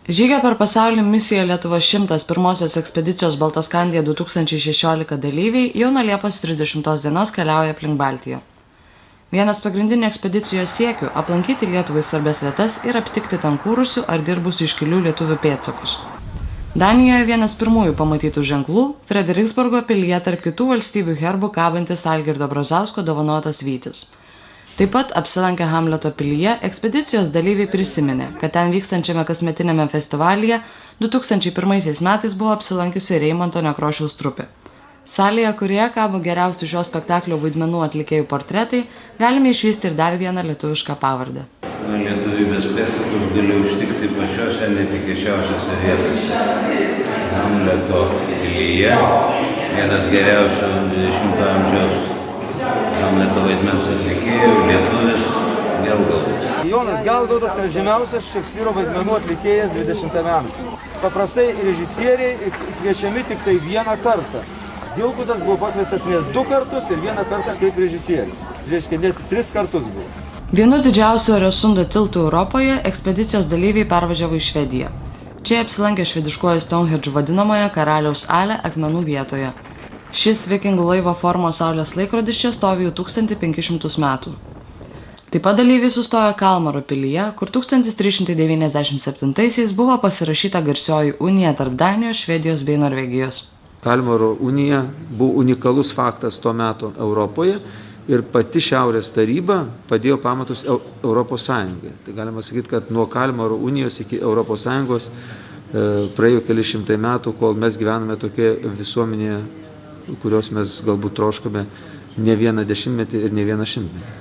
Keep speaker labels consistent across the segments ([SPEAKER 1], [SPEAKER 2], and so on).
[SPEAKER 1] Žygio per pasaulį misija Lietuva 101 ekspedicijos Baltoskandija 2016 dalyviai jau nuo Liepos 30 dienos keliauja aplink Baltiją. Vienas pagrindinių ekspedicijos siekių – aplankyti Lietuvai svarbias vietas ir aptikti ten kūrusių ar dirbusių iškilių lietuvių pėdsakus. Danijoje vienas pirmųjų pamatytų ženklų – Frederiksburgo pilyje tarp kitų valstybių herbų kabantis Algirdo Brazausko dovanotas vytis. Taip pat apsilankę Hamleto pilyje ekspedicijos dalyviai prisiminė, kad ten vykstančiame kasmetiniame festivalyje 2001 metais buvo apsilankiusi Reimonto Nekrošiaus trupė. Salėje, kurioje kabo geriausių šio spektaklio vaidmenų atlikėjų portretai, galime išvysti ir dar vieną lietuvišką pavardę.
[SPEAKER 2] Lietuvybės pėdsakus gali užtikti pačiose netikėčiausiose vietose. Hamleto pilyje vienas geriausių 20 amžiaus Hamleto vaidmens atlikėjų lietuvis Gelgaudas.
[SPEAKER 3] Jonas Gelgaudas yra žymiausias Šekspyro vaidmenų atlikėjas 20 amžiuje. Paprastai režisieriai kviečiami tik tai vieną kartą. Gelgaudas buvo pakviestas net 2 kartus ir 1 kartą kaip režisierius. Reiškia, net 3 kartus buvo.
[SPEAKER 1] Vienu didžiausių Øresundo tiltų Europoje ekspedicijos dalyviai pervažiavo į Švediją. Čia apsilankė švediškuoju Stonehedge vadinamoje Karaliaus Ale akmenų vietoje. Šis vikingų laivo formos saulės laikrodis čia stovi jau 1500 metų. Taip pat dalyviai sustojo Kalmaro pilyje, kur 1397 buvo pasirašyta garsioji unija tarp Danijos, Švedijos bei Norvegijos.
[SPEAKER 4] Kalmaro unija buvo unikalus faktas tuo metu Europoje ir pati Šiaurės taryba padėjo pamatus Europos Sąjungai. Tai galima sakyti, kad nuo Kalmaro unijos iki Europos Sąjungos praėjo keli šimtai metų, kol mes gyvename tokioje visuomenėje, kurios mes galbūt troškome ne vieną dešimtmetį ir ne vieną šimtmetį.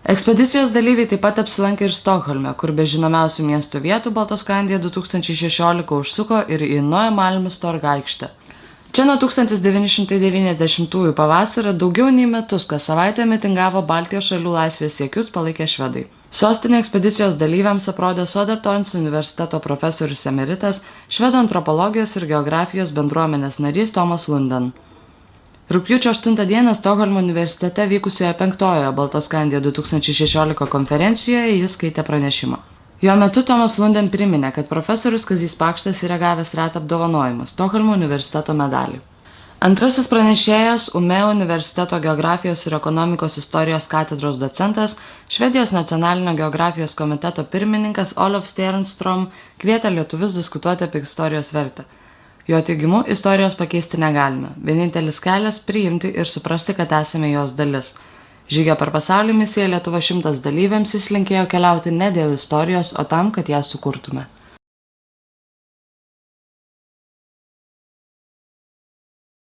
[SPEAKER 1] Ekspedicijos dalyviai taip pat apsilankė ir Stokholme, kur be žinomiausių miestų vietų Baltoskandija 2016 užsuko ir į Neue Malmö aikštę. Čia nuo 1990 pavasario daugiau nei metus kas savaitę mitingavo Baltijos šalių laisvės siekius palaikę švedai. Sostinė ekspedicijos dalyviams aprodė Södertörns universiteto profesorius emeritas, švedų antropologijos ir geografijos bendruomenės narys Tomas Lunden. Rugpjūčio 8 dieną Stokholmo universitete vykusioje 5-ojoje Baltoskandija 2016 konferencijoje jis skaitė pranešimą. Jo metu Tomas Lunden priminė, kad profesorius Kazys Pakštas yra gavęs retą apdovanojimą – Stokholmo universiteto medalį. Antrasis pranešėjas, Umeå universiteto geografijos ir ekonomikos istorijos katedros docentas, Švedijos nacionalinio geografijos komiteto pirmininkas Olof Stjernstrom kvietė lietuvius diskutuoti apie istorijos vertę. Jo teigimu, istorijos pakeisti negalime. Vienintelis kelias – priimti ir suprasti, kad esame jos dalis. Žygio per pasaulį misija Lietuva 100 dalyviams jis linkėjo keliauti ne dėl istorijos, o tam, kad ją sukurtume.